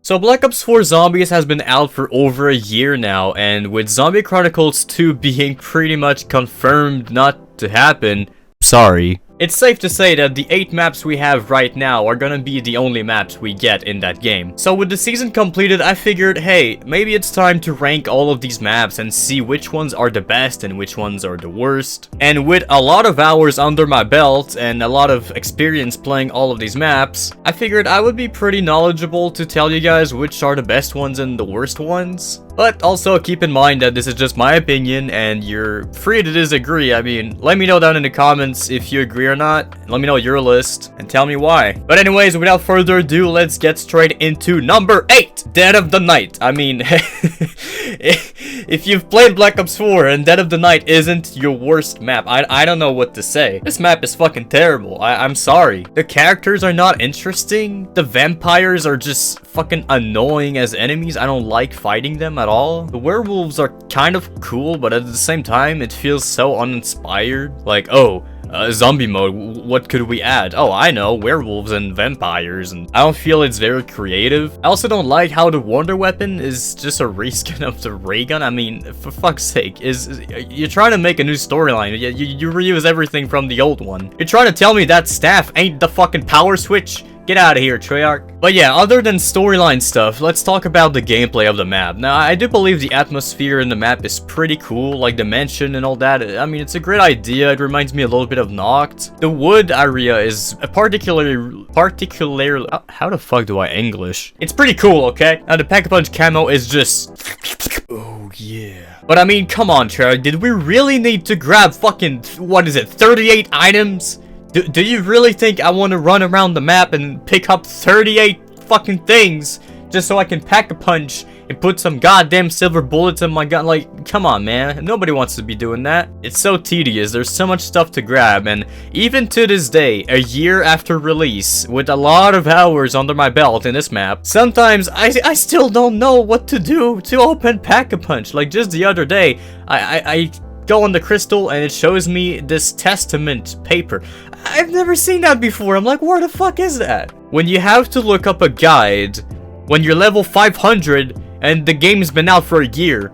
So Black Ops 4 Zombies has been out for over a year now, and with Zombie Chronicles 2 being pretty much confirmed not to happen, sorry. It's safe to say that the 8 maps we have right now are gonna be the only maps we get in that game. So with the season completed, I figured, hey, maybe it's time to rank all of these maps and see which ones are the best and which ones are the worst. And with a lot of hours under my belt and a lot of experience playing all of these maps, I figured I would be pretty knowledgeable to tell you guys which are the best ones and the worst ones. But also keep in mind that this is just my opinion and you're free to disagree. I mean, let me know down in the comments if you agree or not. Let me know your list and tell me why. But anyways, without further ado, let's get straight into number 8, Dead of the Night. I mean, if you've played Black Ops 4 and Dead of the Night isn't your worst map, I don't know what to say. This map is fucking terrible. I'm sorry. The characters are not interesting. The vampires are just fucking annoying as enemies. I don't like fighting them at all. The werewolves are kind of cool, but at the same time, it feels so uninspired. Like, oh, zombie mode, what could we add? Oh, I know, werewolves and vampires, and I don't feel it's very creative. I also don't like how the wonder weapon is just a reskin of the ray gun. I mean, for fuck's sake, you're trying to make a new storyline. You reuse everything from the old one. You're trying to tell me that staff ain't the fucking power switch? Get out of here, Treyarch. But yeah, other than storyline stuff, let's talk about the gameplay of the map. Now, I do believe the atmosphere in the map is pretty cool, like the mansion and all that. I mean, it's a great idea. It reminds me a little bit of Noct. The wood area is a particularly, how the fuck do I English? It's pretty cool, okay? Now, the Pack-a-Punch camo is just, oh yeah. But I mean, come on, Treyarch, did we really need to grab fucking, what is it, 38 items? Do you really think I want to run around the map and pick up 38 fucking things just so I can pack a punch and put some goddamn silver bullets in my gun? Like, come on, man. Nobody wants to be doing that. It's so tedious. There's so much stuff to grab, and even to this day, a year after release, with a lot of hours under my belt in this map, sometimes I still don't know what to do to open Pack-a-Punch. Like, just the other day, I go on the crystal and it shows me this testament paper. I've never seen that before. I'm like, where the fuck is that? When you have to look up a guide when you're level 500 and the game's been out for a year,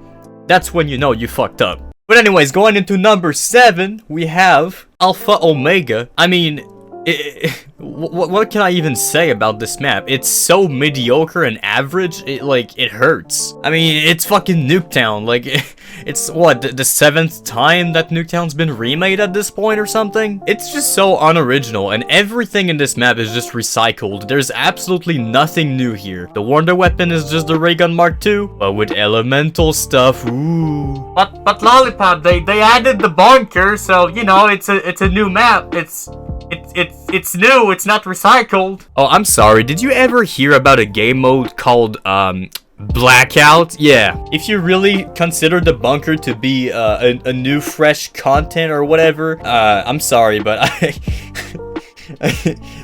that's when you know you fucked up. But anyways, going into number 7, we have Alpha Omega. I mean, what can I even say about this map? It's so mediocre and average, it hurts. I mean, it's fucking Nuketown. Like, it's what, the 7th time that Nuketown's been remade at this point or something? It's just so unoriginal, and everything in this map is just recycled. There's absolutely nothing new here. The wonder weapon is just the Ray Gun Mark II, but with elemental stuff, ooh. But Lollipop, they added the bunker, so, you know, it's a new map. It's new, it's not recycled. Oh, I'm sorry, did you ever hear about a game mode called, Blackout? Yeah. If you really consider the bunker to be, a new fresh content or whatever, I'm sorry, but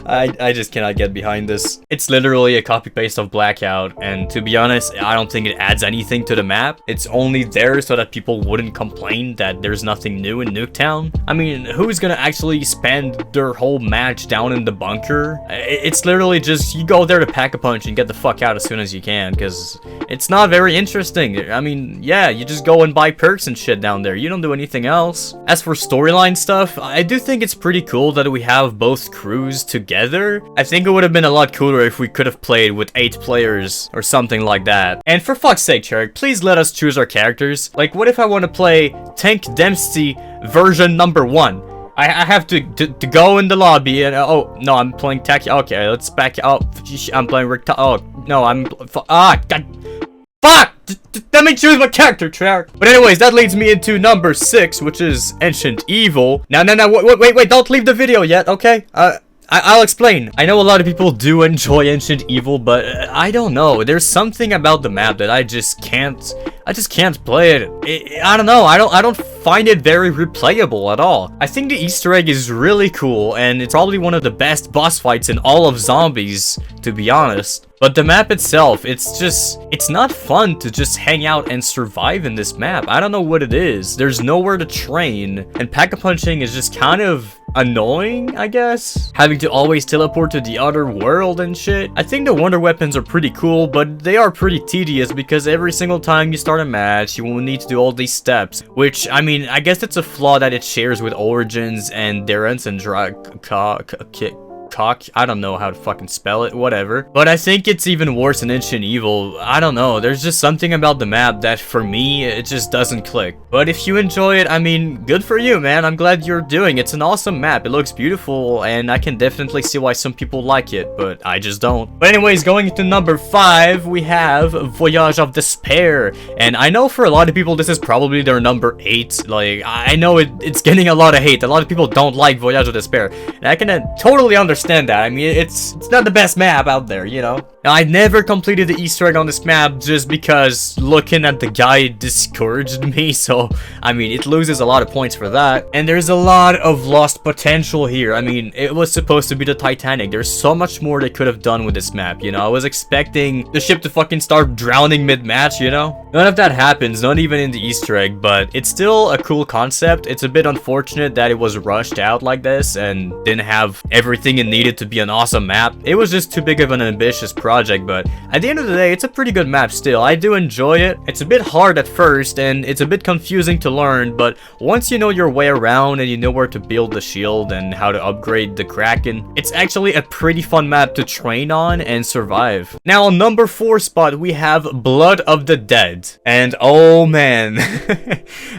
I just cannot get behind this. It's literally a copy-paste of Blackout, and to be honest, I don't think it adds anything to the map. It's only there so that people wouldn't complain that there's nothing new in Nuketown. I mean, who's gonna actually spend their whole match down in the bunker? It's literally just, you go there to pack a punch and get the fuck out as soon as you can, because it's not very interesting. I mean, yeah, you just go and buy perks and shit down there. You don't do anything else. As for storyline stuff, I do think it's pretty cool that we have both crews together. I think it would have been a lot cooler if we could have played with 8 players or something like that. And for fuck's sake, Treyarch, please let us choose our characters. Like, what if I want to play Tank Dempsey version number 1? I have to go in the lobby and, oh, no, I'm playing Tech. Okay, let's back up. I'm playing Rick. Oh, no, God. Fuck! Let me choose my character, Treyarch. But anyways, that leads me into number 6, which is Ancient Evil. Now, wait, don't leave the video yet, okay? I'll explain. I know a lot of people do enjoy Ancient Evil, but I don't know. There's something about the map that I just can't play it. I don't know. I don't find it very replayable at all. I think the Easter egg is really cool, and it's probably one of the best boss fights in all of Zombies, to be honest. But the map itself, it's not fun to just hang out and survive in this map. I don't know what it is. There's nowhere to train, and pack-a-punching is just kind of annoying, I guess. Having to always teleport to the other world and shit. I think the wonder weapons are pretty cool, but they are pretty tedious because every single time you start a match, you will need to do all these steps. Which, I mean, I guess it's a flaw that it shares with Origins and Durance and I don't know how to fucking spell it, whatever. But I think it's even worse in Ancient Evil. I don't know, there's just something about the map that for me, it just doesn't click. But if you enjoy it, I mean, good for you, man. I'm glad you're doing it. It's an awesome map. It looks beautiful, and I can definitely see why some people like it, but I just don't. But anyways, going into number 5, we have Voyage of Despair. And I know for a lot of people, this is probably their number 8. Like, I know it's getting a lot of hate. A lot of people don't like Voyage of Despair. And I can totally understand that. I mean, it's not the best map out there, you know? Now, I never completed the Easter egg on this map just because looking at the guy discouraged me, so, I mean, it loses a lot of points for that. And there's a lot of lost potential here. I mean, it was supposed to be the Titanic. There's so much more they could have done with this map, you know? I was expecting the ship to fucking start drowning mid-match, you know? None of that happens, not even in the Easter egg, but it's still a cool concept. It's a bit unfortunate that it was rushed out like this and didn't have everything it needed to be an awesome map. It was just too big of an ambitious project, but at the end of the day, it's a pretty good map still. I do enjoy it. It's a bit hard at first, and it's a bit confusing to learn, but once you know your way around and you know where to build the shield and how to upgrade the Kraken, it's actually a pretty fun map to train on and survive. Now, on number 4 spot, we have Blood of the Dead. And oh man,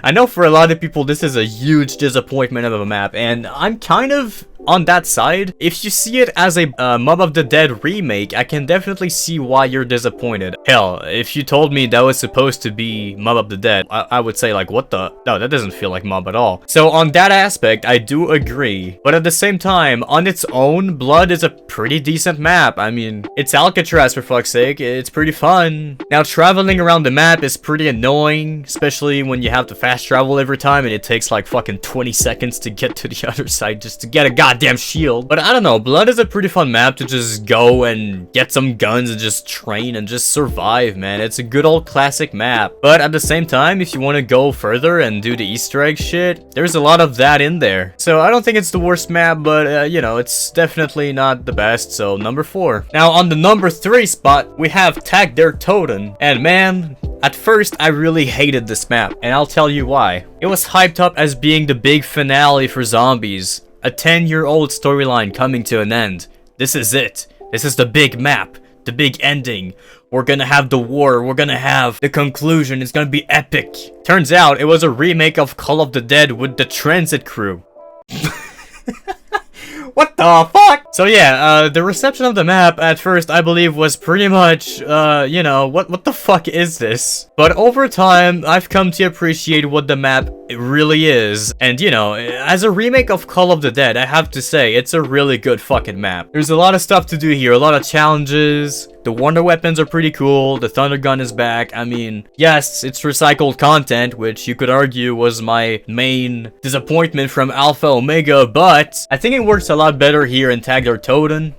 I know for a lot of people, this is a huge disappointment of a map, and I'm kind of on that side. If you see it as a Mob of the Dead remake, I can definitely see why you're disappointed. Hell, if you told me that was supposed to be Mob of the Dead, I would say like, what the? No, that doesn't feel like Mob at all. So on that aspect, I do agree. But at the same time, on its own, Blood is a pretty decent map. I mean, it's Alcatraz for fuck's sake. It's pretty fun. Now, traveling around the map is pretty annoying, especially when you have to fast travel every time and it takes like fucking 20 seconds to get to the other side just to get a goddamn shield. But I don't know, Blood is a pretty fun map to just go and get some guns and just train and just survive, man. It's a good old classic map. But at the same time, if you want to go further and do the Easter egg shit, there's a lot of that in there. So I don't think it's the worst map, but you know, it's definitely not the best. So number 4. Now on the number 3 spot, we have Taggart. And man, at first, I really hated this map, and I'll tell you why. It was hyped up as being the big finale for zombies. A 10-year-old storyline coming to an end. This is it. This is the big map. The big ending. We're gonna have the war. We're gonna have the conclusion. It's gonna be epic. Turns out, it was a remake of Call of the Dead with the Transit Crew. What the fuck? So yeah, the reception of the map at first, I believe, was pretty much, you know, what the fuck is this? But over time, I've come to appreciate what the map really is. And, you know, as a remake of Call of the Dead, I have to say, it's a really good fucking map. There's a lot of stuff to do here, a lot of challenges. The wonder weapons are pretty cool. The thunder gun is back. I mean, yes, it's recycled content, which you could argue was my main disappointment from Alpha Omega, but I think it works a lot better here in Taggart.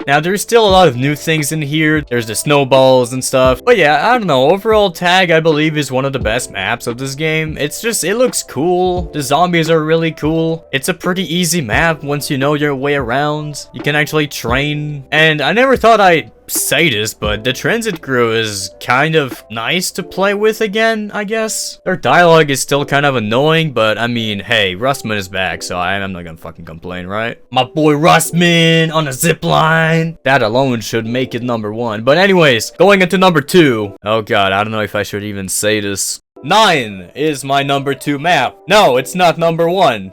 Now, there's still a lot of new things in here. There's the snowballs and stuff. But yeah, I don't know. Overall, Tag, I believe, is one of the best maps of this game. It's just, it looks cool. The zombies are really cool. It's a pretty easy map once you know your way around. You can actually train. And I never thought I'd say this, but the Transit Crew is kind of nice to play with again, I guess. Their dialogue is still kind of annoying, but I mean, hey, Russman is back, so I'm not gonna fucking complain, right? My boy Russman on a zip line. That alone should make it number 1. But anyways, going into number 2. Oh god, I don't know if I should even say this. 9 is my number 2 map. No, it's not number 1.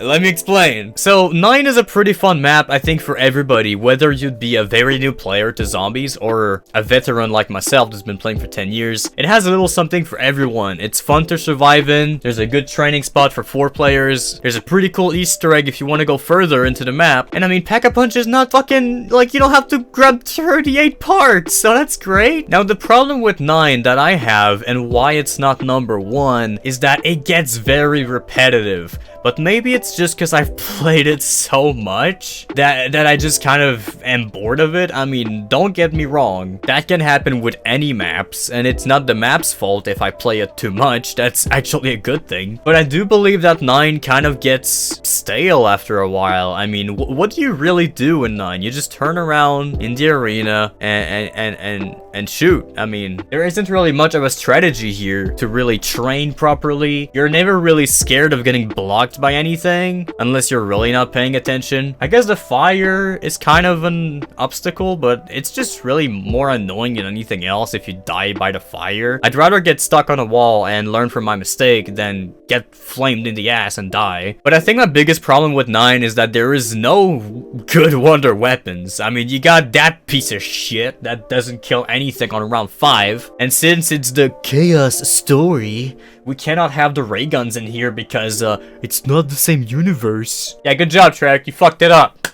Let me explain. So, 9 is a pretty fun map, I think, for everybody, whether you'd be a very new player to zombies or a veteran like myself that's been playing for 10 years. It has a little something for everyone. It's fun to survive in. There's a good training spot for 4 players. There's a pretty cool Easter egg if you want to go further into the map. And I mean, Pack-a-Punch is not fucking, like, you don't have to grab 38 parts, so that's great. Now, the problem with 9 that I have, and why it's not number 1, is that it gets very repetitive. but maybe it's just because I've played it so much that I just kind of am bored of it. I mean, don't get me wrong, that can happen with any maps, and it's not the map's fault if I play it too much. That's actually a good thing. But I do believe that 9 kind of gets stale after a while. I mean, what do you really do in 9? You just turn around in the arena and shoot. I mean, there isn't really much of a strategy here to really train properly. You're never really scared of getting blocked by anything unless you're really not paying attention. I guess the fire is kind of an obstacle, but it's just really more annoying than anything else if you die by the fire. I'd rather get stuck on a wall and learn from my mistake than get flamed in the ass and die. But I think my biggest problem with 9 is that there is no good wonder weapons. I mean, you got that piece of shit that doesn't kill anything on round 5, and since it's the chaos story, we cannot have the ray guns in here because it's not the same universe. Yeah, good job, Treyarch. You fucked it up.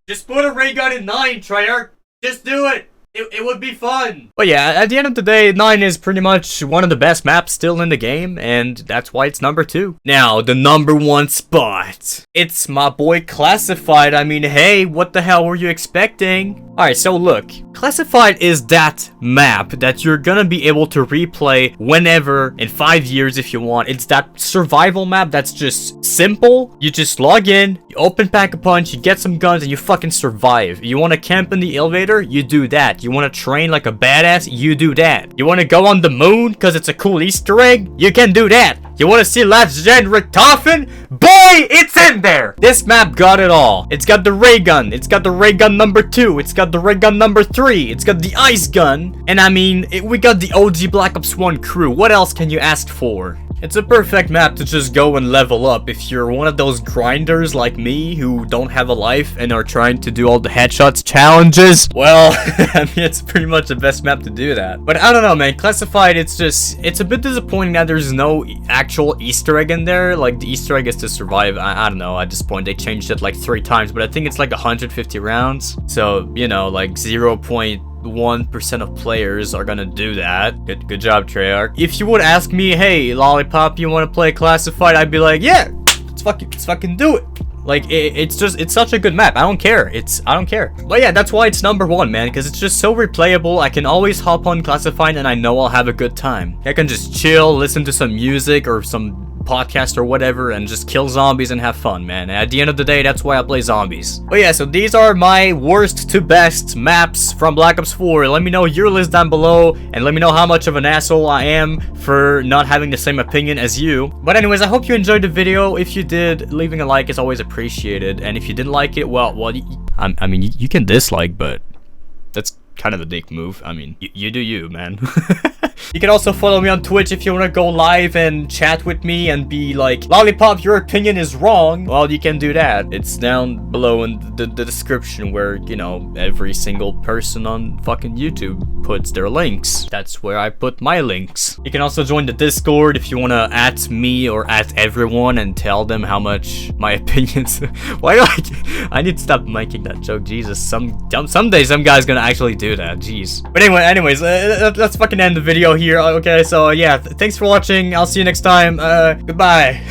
Just put a ray gun in 9, Treyarch. Just do it. It would be fun. But yeah, at the end of the day, 9 is pretty much one of the best maps still in the game, and that's why it's number 2. Now, the number 1 spot. It's my boy Classified. I mean, hey, what the hell were you expecting? Alright, so look, Classified is that map that you're gonna be able to replay whenever in 5 years if you want. It's that survival map that's just simple. You just log in, you open Pack-a-Punch, you get some guns, and you fucking survive. You wanna camp in the elevator? You do that. You wanna train like a badass? You do that. You wanna go on the moon because it's a cool Easter egg? You can do that. You wanna see Last Gen Richtofen? Boy, it's in there! This map got it all. It's got the ray gun. It's got the ray gun number 2. It's got the ray gun number 3. It's got the ice gun. And I mean, we got the OG Black Ops 1 crew. What else can you ask for? It's a perfect map to just go and level up if you're one of those grinders like me who don't have a life and are trying to do all the headshots challenges. Well, I mean, it's pretty much the best map to do that. But I don't know, man. Classified, it's a bit disappointing that there's no actual Easter egg in there. Like, the Easter egg is to survive. I don't know, at this point, they changed it like 3 times, but I think it's like 150 rounds. So, you know, like 0.1% of players are gonna do that. Good job, Treyarch. If you would ask me, hey, Lollipop, you want to play Classified? I'd be like, yeah, let's fucking do it. Like, it's such a good map. I don't care. I don't care. But yeah, that's why it's number 1, man, because it's just so replayable. I can always hop on Classified and I know I'll have a good time. I can just chill, listen to some music or some podcast or whatever and just kill zombies and have fun, man. At the end of the day, that's why I play zombies. But yeah, so these are my worst to best maps from Black Ops 4. Let me know your list down below and let me know how much of an asshole I am for not having the same opinion as you. But anyways, I hope you enjoyed the video. If you did, leaving a like is always appreciated, and if you didn't like it, well, I mean, you can dislike, but that's kind of a dick move. I mean, you do you, man. You can also follow me on Twitch if you want to go live and chat with me and be like, Lollipop, your opinion is wrong. Well, you can do that. It's down below in the description where, you know, every single person on fucking YouTube puts their links. That's where I put my links. You can also join the Discord if you want to at me or at everyone and tell them how much my opinions. Why do I need to stop making that joke. Jesus, someday some guy's gonna actually do that. Jeez. But anyways, let's fucking end the video here. Okay, so yeah, thanks for watching. I'll see you next time. Goodbye.